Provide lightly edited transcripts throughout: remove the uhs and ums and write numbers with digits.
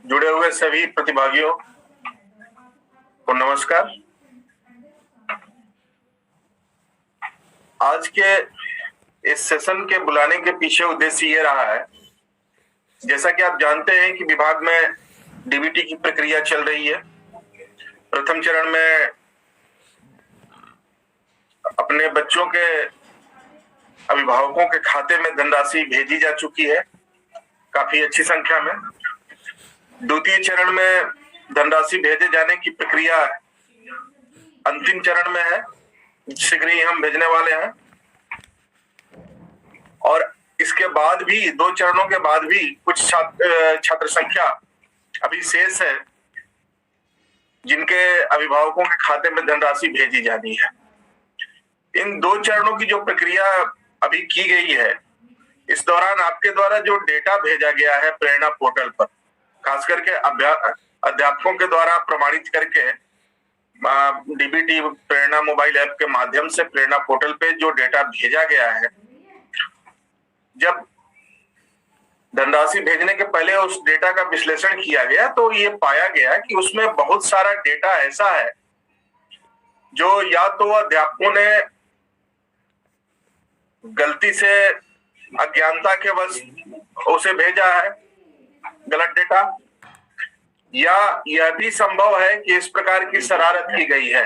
जुड़े हुए सभी प्रतिभागियों को नमस्कार। आज के इस सेशन के बुलाने के पीछे उद्देश्य ये रहा है, जैसा कि आप जानते हैं कि विभाग में डीबीटी की प्रक्रिया चल रही है। प्रथम चरण में अपने बच्चों के अभिभावकों के खाते में धनराशि भेजी जा चुकी है, काफी अच्छी संख्या में। द्वितीय चरण में धनराशि भेजे जाने की प्रक्रिया अंतिम चरण में है, शीघ्र ही हम भेजने वाले हैं। और इसके बाद भी 2 चरणों के बाद भी कुछ छात्र संख्या अभी शेष है, जिनके अभिभावकों के खाते में धनराशि भेजी जानी है। इन 2 चरणों की जो प्रक्रिया अभी की गई है, इस दौरान आपके द्वारा जो डेटा भेजा गया है प्रेरणा पोर्टल पर, खास करके अध्यापकों के द्वारा प्रमाणित करके डीबीटी प्रेरणा मोबाइल ऐप के माध्यम से प्रेरणा पोर्टल पे जो डेटा भेजा गया है, जब धनराशि भेजने के पहले उस डेटा का विश्लेषण किया गया तो ये पाया गया कि उसमें बहुत सारा डेटा ऐसा है जो या तो अध्यापकों ने गलती से अज्ञानता के वश उसे भेजा है, गलत डेटा, या यह भी संभव है कि इस प्रकार की शरारत की गई है।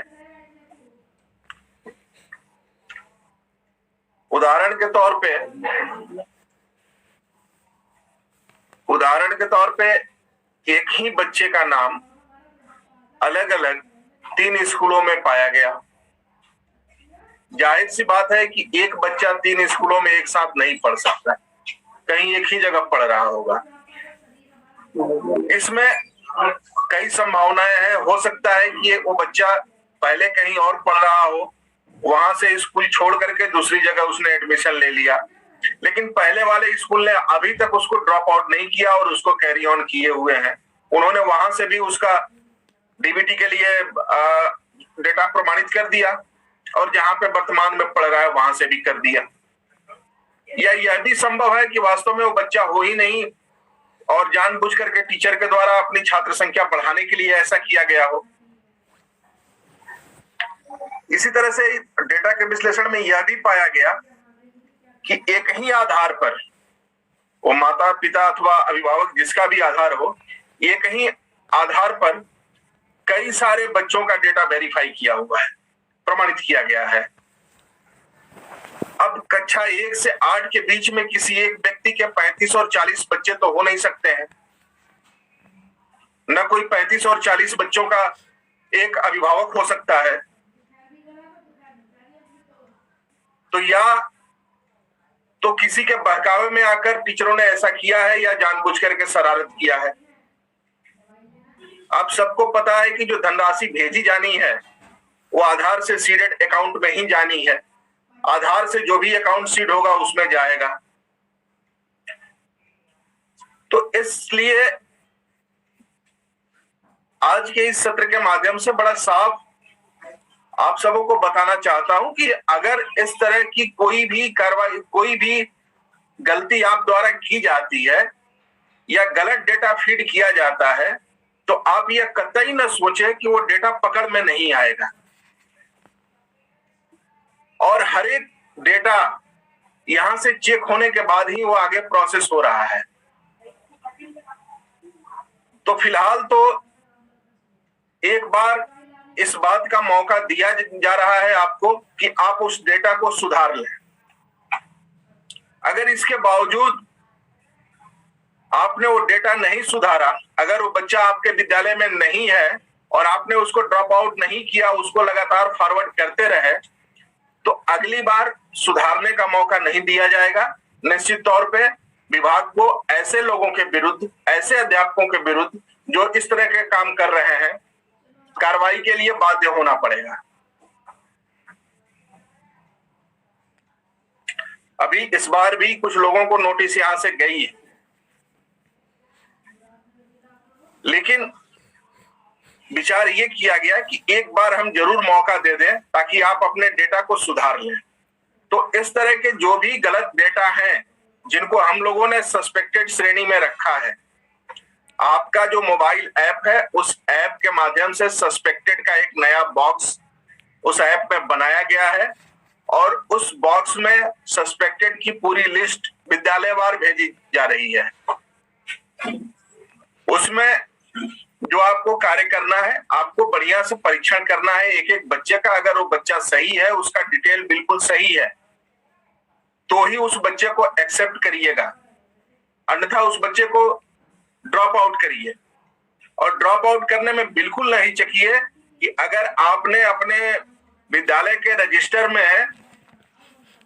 उदाहरण के तौर पे एक ही बच्चे का नाम अलग अलग 3 स्कूलों में पाया गया। जाहिर सी बात है कि एक बच्चा 3 स्कूलों में एक साथ नहीं पढ़ सकता, कहीं एक ही जगह पढ़ रहा होगा। इसमें कई संभावनाएं हैं। हो सकता है कि वो बच्चा पहले कहीं और पढ़ रहा हो, वहां से स्कूल छोड़ करके दूसरी जगह उसने एडमिशन ले लिया, लेकिन पहले वाले स्कूल ने अभी तक उसको ड्रॉप आउट नहीं किया और उसको कैरी ऑन किए हुए हैं। उन्होंने वहां से भी उसका डीबीटी के लिए डेटा प्रमाणित कर दिया और जहां पे वर्तमान में पढ़ रहा है वहां से भी कर दिया। या यह भी संभव है कि वास्तव में वो बच्चा हो ही नहीं और जानबूझ करके टीचर के द्वारा अपनी छात्र संख्या बढ़ाने के लिए ऐसा किया गया हो। इसी तरह से डेटा के विश्लेषण में यह भी पाया गया कि एक ही आधार पर, वो माता पिता अथवा अभिभावक जिसका भी आधार हो, एक ही आधार पर कई सारे बच्चों का डेटा वेरीफाई किया हुआ है, प्रमाणित किया गया है। अब कक्षा 1 से 8 के बीच में किसी एक व्यक्ति के 35 और 40 बच्चे तो हो नहीं सकते हैं। न कोई 35 और 40 बच्चों का एक अभिभावक हो सकता है। तो या तो किसी के बहकावे में आकर टीचरों ने ऐसा किया है या जानबूझ करके शरारत किया है। आप सबको पता है कि जो धनराशि भेजी जानी है वो आधार से सीडेड अकाउंट में ही जानी है। आधार से जो भी अकाउंट सीड होगा उसमें जाएगा। तो इसलिए आज के इस सत्र के माध्यम से बड़ा साफ आप सबों को बताना चाहता हूं कि अगर इस तरह की कोई भी कार्रवाई, कोई भी गलती आप द्वारा की जाती है या गलत डेटा फीड किया जाता है, तो आप यह कतई न सोचें कि वो डेटा पकड़ में नहीं आएगा। और हर एक डेटा यहां से चेक होने के बाद ही वो आगे प्रोसेस हो रहा है। तो फिलहाल तो एक बार इस बात का मौका दिया जा रहा है आपको कि आप उस डेटा को सुधार लें। अगर इसके बावजूद आपने वो डेटा नहीं सुधारा, अगर वो बच्चा आपके विद्यालय में नहीं है और आपने उसको ड्रॉप आउट नहीं किया, उसको लगातार फॉरवर्ड करते रहे, तो अगली बार सुधारने का मौका नहीं दिया जाएगा। निश्चित तौर पे विभाग को ऐसे लोगों के विरुद्ध, ऐसे अध्यापकों के विरुद्ध जो इस तरह के काम कर रहे हैं, कार्रवाई के लिए बाध्य होना पड़ेगा। अभी इस बार भी कुछ लोगों को नोटिस यहां से गई है, लेकिन विचार ये किया गया कि एक बार हम जरूर मौका दे दें ताकि आप अपने डेटा को सुधार लें। तो इस तरह के जो भी गलत डेटा हैं, जिनको हम लोगों ने सस्पेक्टेड श्रेणी में रखा है, आपका जो मोबाइल ऐप है उस ऐप के माध्यम से सस्पेक्टेड का एक नया बॉक्स उस ऐप में बनाया गया है और उस बॉक्स में सस्पेक्टेड की पूरी लिस्ट विद्यालयवार भेजी जा रही है। उसमें जो आपको कार्य करना है, आपको बढ़िया से परीक्षण करना है एक एक बच्चे का। अगर वो बच्चा सही है, उसका डिटेल बिल्कुल सही है, तो ही उस बच्चे को एक्सेप्ट करिएगा, अन्यथा उस बच्चे को ड्रॉप आउट करिए। और ड्रॉप आउट करने में बिल्कुल नहीं चकिए कि अगर आपने अपने विद्यालय के रजिस्टर में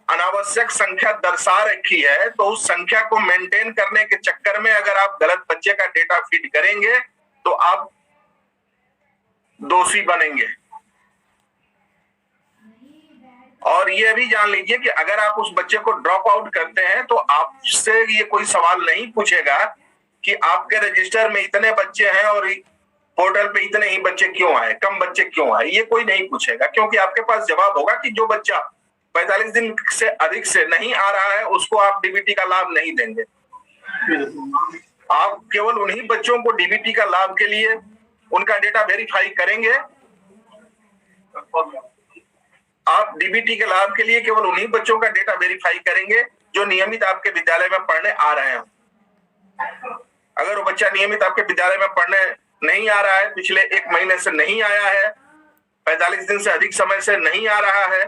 अनावश्यक संख्या दर्शा रखी है, तो उस संख्या को मेंटेन करने के चक्कर में अगर आप गलत बच्चे का डेटा फीड करेंगे तो आप दोषी बनेंगे। और ये भी जान लीजिए कि अगर आप उस बच्चे को ड्रॉप आउट करते हैं तो आपसे ये कोई सवाल नहीं पूछेगा कि आपके रजिस्टर में इतने बच्चे हैं और पोर्टल पे इतने ही बच्चे क्यों आए, कम बच्चे क्यों आए, ये कोई नहीं पूछेगा, क्योंकि आपके पास जवाब होगा कि जो बच्चा 45 दिन से अधिक से नहीं आ रहा है उसको आप डीबीटी का लाभ नहीं देंगे। आप केवल उन्हीं बच्चों को डीबीटी का लाभ के लिए उनका डेटा वेरीफाई करेंगे। आप डीबीटी के लाभ के लिए केवल उन्हीं बच्चों का डेटा वेरीफाई करेंगे जो नियमित आपके विद्यालय में पढ़ने आ रहे हैं। अगर वो बच्चा नियमित आपके विद्यालय में पढ़ने नहीं आ रहा है, पिछले 1 महीने से नहीं आया है, 45 दिन से अधिक समय से नहीं आ रहा है,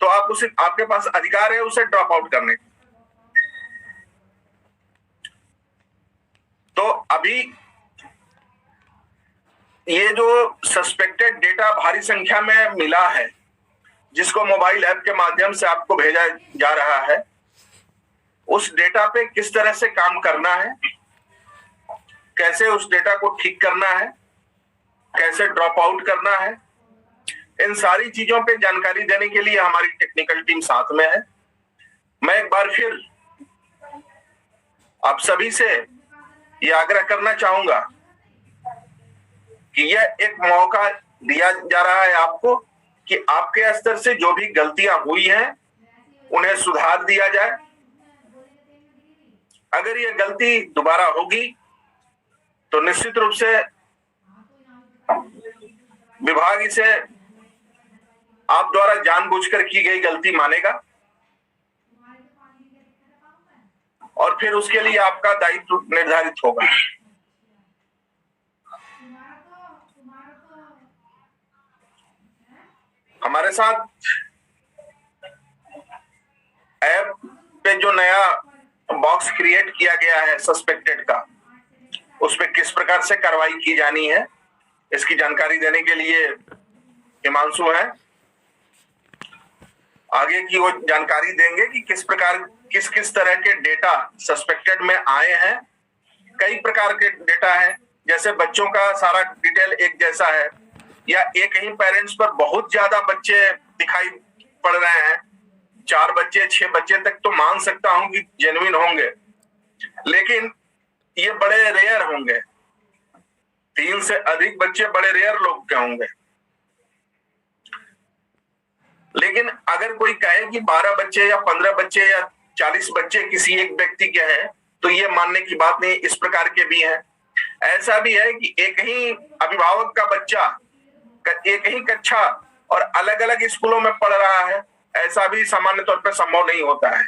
तो आपके पास अधिकार है उसे ड्रॉप आउट करने। तो अभी ये जो सस्पेक्टेड डेटा भारी संख्या में मिला है, जिसको मोबाइल ऐप के माध्यम से आपको भेजा जा रहा है, उस डेटा पे किस तरह से काम करना है, कैसे उस डेटा को ठीक करना है, कैसे ड्रॉप आउट करना है, इन सारी चीजों पे जानकारी देने के लिए हमारी टेक्निकल टीम साथ में है। मैं एक बार फिर आप सभी से यह आग्रह करना चाहूंगा कि यह एक मौका दिया जा रहा है आपको कि आपके स्तर से जो भी गलतियां हुई हैं उन्हें सुधार दिया जाए। अगर यह गलती दोबारा होगी तो निश्चित रूप से विभाग इसे आप द्वारा जानबूझकर की गई गलती मानेगा और फिर उसके लिए आपका दायित्व निर्धारित होगा। हमारे साथ ऐप पे जो नया बॉक्स क्रिएट किया गया है सस्पेक्टेड का, उस पे किस प्रकार से कार्रवाई की जानी है, इसकी जानकारी देने के लिए हिमांशु है, आगे की वो जानकारी देंगे कि किस प्रकार किस तरह के डेटा सस्पेक्टेड में आए हैं। कई प्रकार के डेटा हैं, जैसे बच्चों का सारा डिटेल एक जैसा है या एक ही पेरेंट्स पर बहुत ज्यादा बच्चे दिखाई पड़ रहे हैं, 4 बच्चे 6 बच्चे तक तो मान सकता हूं कि जेन्युइन होंगे, लेकिन ये बड़े रेयर होंगे। 3 से अधिक बच्चे बड़े रेयर लोग के होंगे। लेकिन अगर कोई कहे कि 12 बच्चे या 15 बच्चे या 40 बच्चे किसी एक व्यक्ति के हैं, तो ये मानने की बात नहीं। इस प्रकार के भी हैं। ऐसा भी है कि एक ही अभिभावक का बच्चा एक ही कक्षा और अलग अलग स्कूलों में पढ़ रहा है, ऐसा भी सामान्य तौर पर संभव नहीं होता है।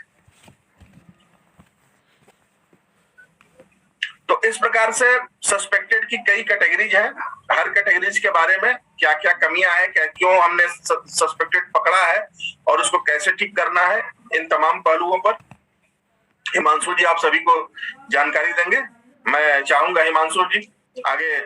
तो इस प्रकार से सस्पेक्टेड की कई कैटेगरीज हैं। हर कैटेगरीज के बारे में क्या क्या कमियां हैं, क्यों हमने सस्पेक्टेड पकड़ा है और उसको कैसे ठीक करना है, इन तमाम पहलुओं पर हिमांशु जी आप सभी को जानकारी देंगे। मैं चाहूंगा हिमांशु जी आगे